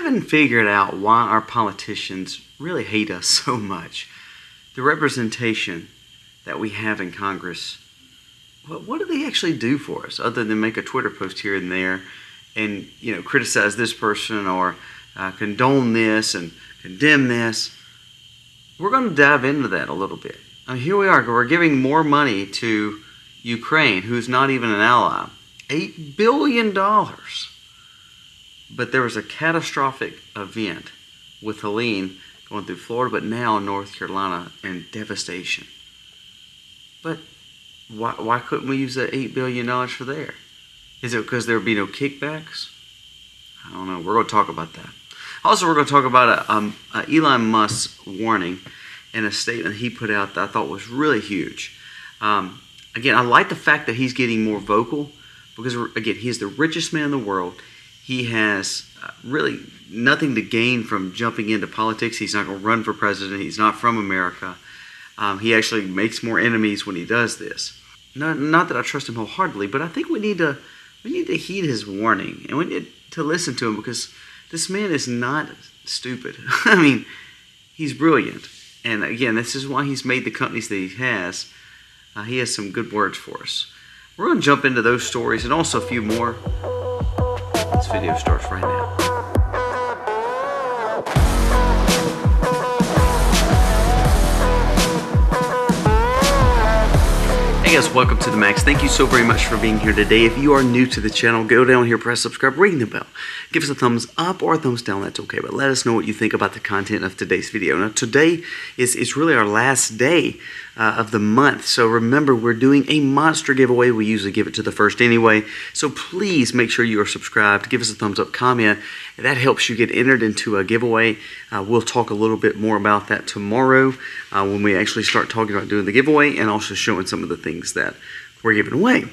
haven't figured out why our politicians really hate us so much. The representation that we have in Congress, what do they actually do for us other than make a Twitter post here and there and, criticize this person or condone this and condemn this? We're going to dive into that a little bit. Here we are. We're giving more money to Ukraine, who's not even an ally. $8 billion. But there was a catastrophic event with Helene going through Florida, but now North Carolina, and devastation. But why couldn't we use that $8 billion for there? Is it because there would be no kickbacks? I don't know. We're going to talk about that. Also, we're going to talk about Elon Musk's warning and a statement he put out that I thought was really huge. Again, I like the fact that he's getting more vocal because, again, he's the richest man in the world. He has really nothing to gain from jumping into politics. He's not going to run for president. He's not from America. He actually makes more enemies when he does this. Not that I trust him wholeheartedly, but I think we need to heed his warning, and we need to listen to him because this man is not stupid. I mean, he's brilliant. And again, this is why he's made the companies that he has. He has some good words for us. We're going to jump into those stories and also a few more. This video starts right now. Hey guys, welcome to the Max. Thank you so very much for being here today. If you are new to the channel, go down here, press subscribe, ring the bell. Give us a thumbs up or a thumbs down, that's okay. But let us know what you think about the content of today's video. Now today is really our last day of the month. So remember, we're doing a monster giveaway. We usually give it to the first anyway. So please make sure you are subscribed. Give us a thumbs up, comment. That helps you get entered into a giveaway. We'll talk a little bit more about that tomorrow when we actually start talking about doing the giveaway and also showing some of the things that we're giving away.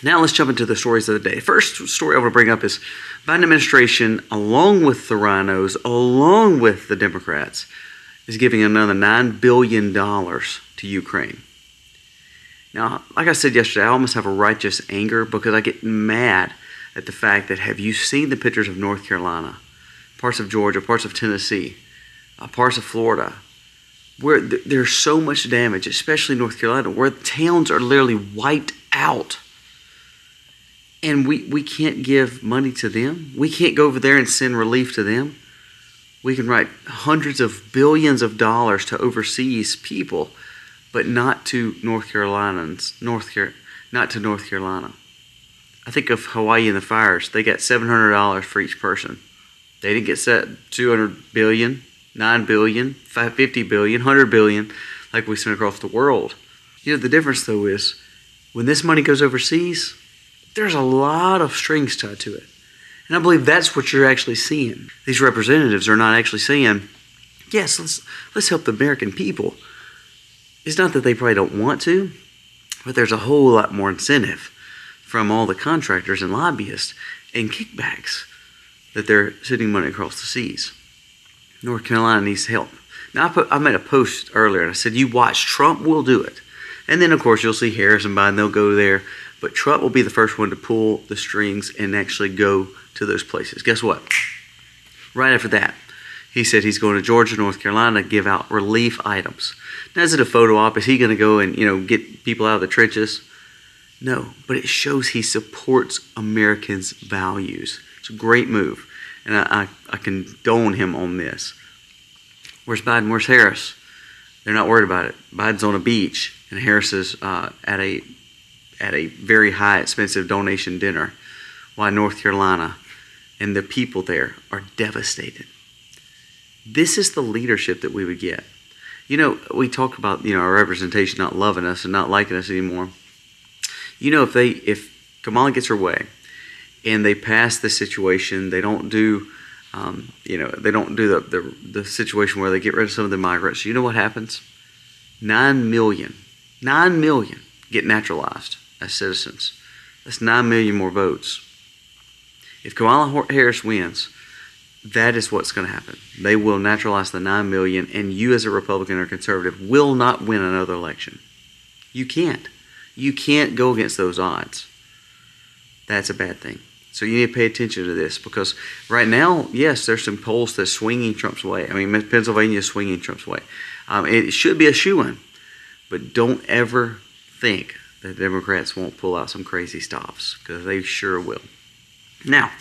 Now let's jump into the stories of the day. First story I want to bring up is Biden administration, along with the rhinos, along with the Democrats, is giving another $9 billion to Ukraine. Now, like I said yesterday, I almost have a righteous anger because I get mad at the fact that, have you seen the pictures of North Carolina, parts of Georgia, parts of Tennessee, parts of Florida, where there's so much damage, especially North Carolina, where towns are literally wiped out. And we can't give money to them. We can't go over there and send relief to them. We can write hundreds of billions of dollars to overseas people, but not to North Carolinians, not to North Carolina. I think of Hawaii and the fires. They got $700 for each person. They didn't get set $200 billion, $9 billion, $50 billion, $100 billion like we sent across the world. The difference though is when this money goes overseas, there's a lot of strings tied to it. And I believe that's what you're actually seeing. These representatives are not actually saying, yes, let's help the American people. It's not that they probably don't want to, but there's a whole lot more incentive from all the contractors and lobbyists and kickbacks that they're sending money across the seas. North Carolina needs help. Now, I made a post earlier and I said, you watch, Trump will do it. And then, of course, you'll see Harris and Biden, they'll go there. But Trump will be the first one to pull the strings and actually go to those places. Guess what? Right after that, he said he's going to Georgia, North Carolina to give out relief items. Now, is it a photo op? Is he going to go and, get people out of the trenches? No, but it shows he supports Americans' values. It's a great move, and I condone him on this. Where's Biden? Where's Harris? They're not worried about it. Biden's on a beach, and Harris is at a very high, expensive donation dinner, while North Carolina and the people there are devastated. This is the leadership that we would get. We talk about, our representation not loving us and not liking us anymore. If Kamala gets her way and they pass the situation, they don't do, they don't do the situation where they get rid of some of the migrants. You know what happens? 9 million get naturalized as citizens. That's 9 million more votes. If Kamala Harris wins, that is what's going to happen. They will naturalize the 9 million, and you as a Republican or conservative will not win another election. You can't. You can't go against those odds. That's a bad thing. So you need to pay attention to this, because right now, yes, there's some polls that's swinging Trump's way. I mean, Pennsylvania is swinging Trump's way. It should be a shoo-in, but don't ever think that Democrats won't pull out some crazy stops, because they sure will. Now,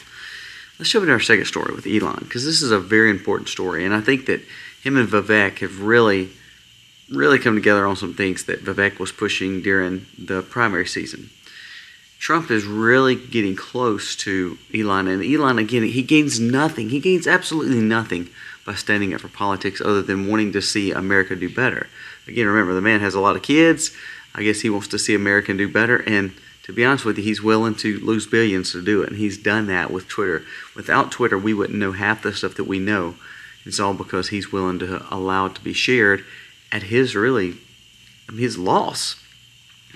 let's jump into our second story with Elon, because this is a very important story, and I think that him and Vivek have really come together on some things that Vivek was pushing during the primary season. Trump is really getting close to Elon, and Elon, again, he gains nothing. He gains absolutely nothing by standing up for politics other than wanting to see America do better. Again, remember, the man has a lot of kids. I guess he wants to see America do better, and to be honest with you, he's willing to lose billions to do it, and he's done that with Twitter. Without Twitter, we wouldn't know half the stuff that we know. It's all because he's willing to allow it to be shared at his loss.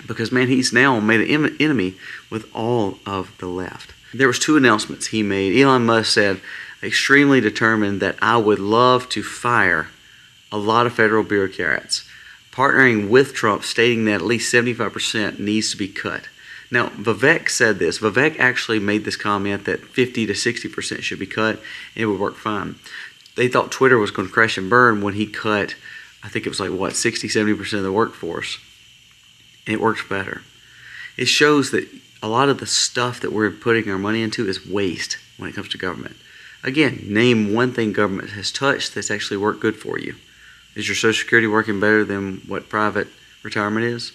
Because, man, he's now made an enemy with all of the left. There was 2 announcements he made. Elon Musk said, extremely determined that I would love to fire a lot of federal bureaucrats, partnering with Trump, stating that at least 75% needs to be cut. Now, Vivek said this. Vivek actually made this comment that 50 to 60% should be cut, and it would work fine. They thought Twitter was going to crash and burn when he cut, I think it was like, 60, 70% of the workforce. And it works better. It shows that a lot of the stuff that we're putting our money into is waste when it comes to government. Again, name one thing government has touched that's actually worked good for you. Is your Social Security working better than what private retirement is?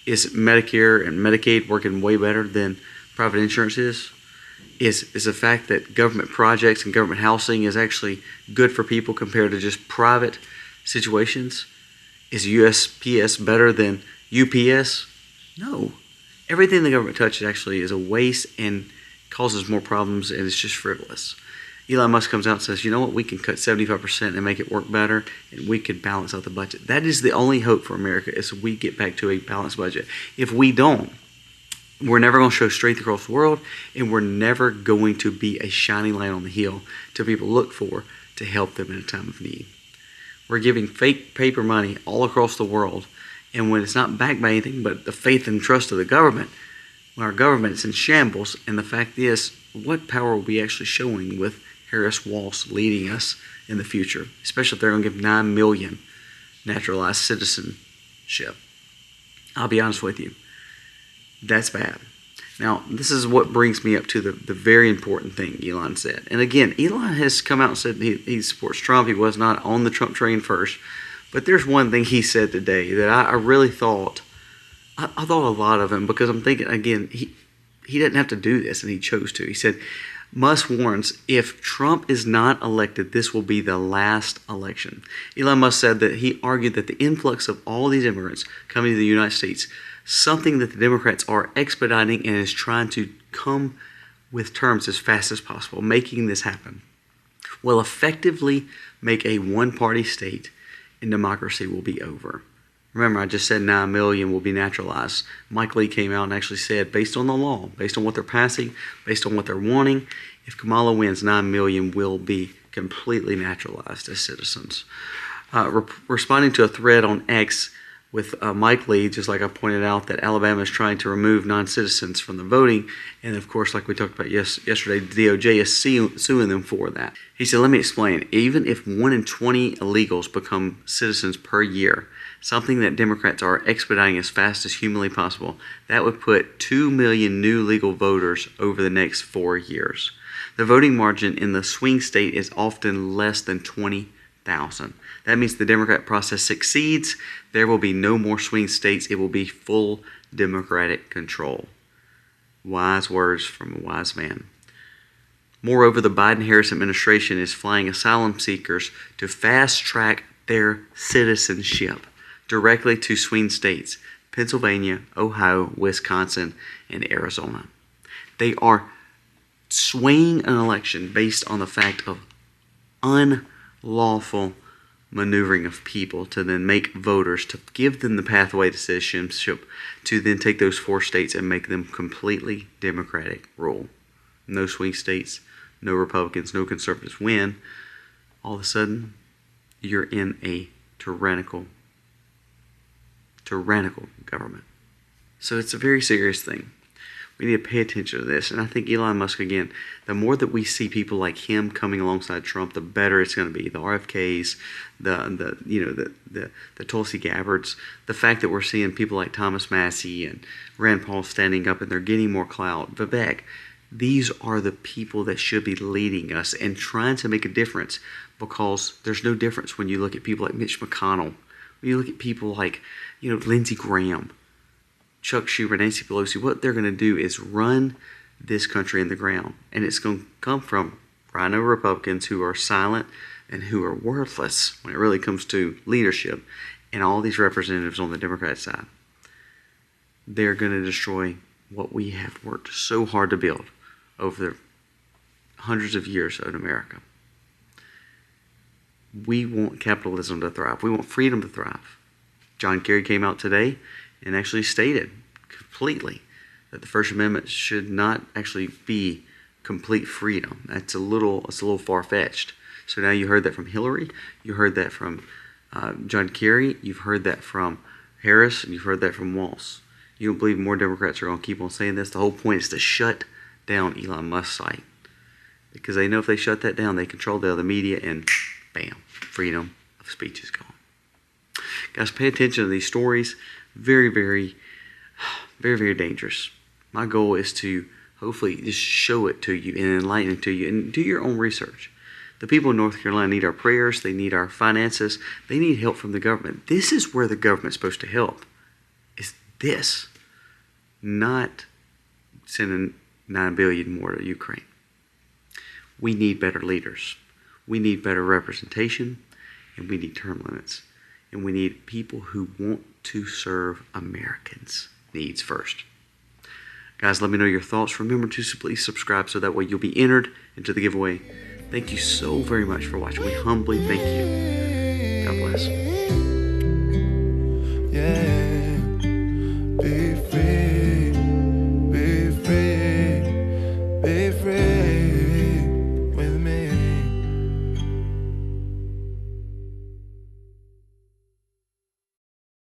Is Medicare and Medicaid working way better than private insurance is? Is the fact that government projects and government housing is actually good for people compared to just private situations? Is USPS better than UPS? No. Everything the government touches actually is a waste and causes more problems, and it's just frivolous. Elon Musk comes out and says, you know what, we can cut 75% and make it work better, and we could balance out the budget. That is the only hope for America, is we get back to a balanced budget. If we don't, we're never going to show strength across the world, and we're never going to be a shining light on the hill to people look for to help them in a time of need. We're giving fake paper money all across the world, and when it's not backed by anything but the faith and trust of the government, when our government is in shambles, and the fact is, what power are we actually showing with Harris Walsh leading us in the future, especially if they're going to give 9 million naturalized citizenship? I'll be honest with you, that's bad. Now, this is what brings me up to the very important thing Elon said. And again, Elon has come out and said he supports Trump. He was not on the Trump train first. But there's one thing he said today that I really thought, I thought a lot of him, because I'm thinking, again, he didn't have to do this, and he chose to. He said, Musk warns, if Trump is not elected, this will be the last election. Elon Musk said that he argued that the influx of all these immigrants coming to the United States, something that the Democrats are expediting and is trying to come with terms as fast as possible, making this happen, will effectively make a one-party state, and democracy will be over. Remember, I just said 9 million will be naturalized. Mike Lee came out and actually said, based on the law, based on what they're passing, based on what they're wanting, if Kamala wins, 9 million will be completely naturalized as citizens. Responding to a thread on X with Mike Lee, just like I pointed out, that Alabama is trying to remove non-citizens from the voting. And of course, like we talked about yesterday, the DOJ is suing them for that. He said, let me explain. Even if 1 in 20 illegals become citizens per year, something that Democrats are expediting as fast as humanly possible, that would put 2 million new legal voters over the next 4 years. The voting margin in the swing state is often less than 20,000. That means the Democrat process succeeds. There will be no more swing states. It will be full Democratic control. Wise words from a wise man. Moreover, the Biden-Harris administration is flying asylum seekers to fast-track their citizenship directly to swing states, Pennsylvania, Ohio, Wisconsin, and Arizona. They are swaying an election based on the fact of unlawful maneuvering of people to then make voters, to give them the pathway to citizenship, to then take those 4 states and make them completely Democratic rule. No swing states, no Republicans, no conservatives win. All of a sudden, you're in a tyrannical government. So it's a very serious thing. We need to pay attention to this. And I think Elon Musk, again, the more that we see people like him coming alongside Trump, the better it's going to be. The RFKs, the Tulsi Gabbards, the fact that we're seeing people like Thomas Massey and Rand Paul standing up and they're getting more clout. Vivek, these are the people that should be leading us and trying to make a difference, because there's no difference when you look at people like Mitch McConnell, when you look at people like, Lindsey Graham, Chuck Schumer, Nancy Pelosi. What they're going to do is run this country in the ground. And it's going to come from rhino Republicans who are silent and who are worthless when it really comes to leadership, and all these representatives on the Democrat side. They're going to destroy what we have worked so hard to build over the hundreds of years in America. We want capitalism to thrive. We want freedom to thrive. John Kerry came out today and actually stated completely that the First Amendment should not actually be complete freedom. It's a little far-fetched. So now you heard that from Hillary, you heard that from John Kerry, you've heard that from Harris, and you've heard that from Walz. You don't believe more Democrats are going to keep on saying this? The whole point is to shut down Elon Musk's site, because they know if they shut that down, they control the other media, and bam, freedom of speech is gone. Guys, pay attention to these stories. Very, very, very, very dangerous. My goal is to hopefully just show it to you and enlighten it to you, and do your own research. The people in North Carolina need our prayers. They need our finances. They need help from the government. This is where the government's supposed to help. Is this, not sending $9 billion more to Ukraine. We need better leaders. We need better representation, and we need term limits. And we need people who want to serve Americans' needs first. Guys, let me know your thoughts. Remember to please subscribe so that way you'll be entered into the giveaway. Thank you so very much for watching. We humbly thank you. God bless.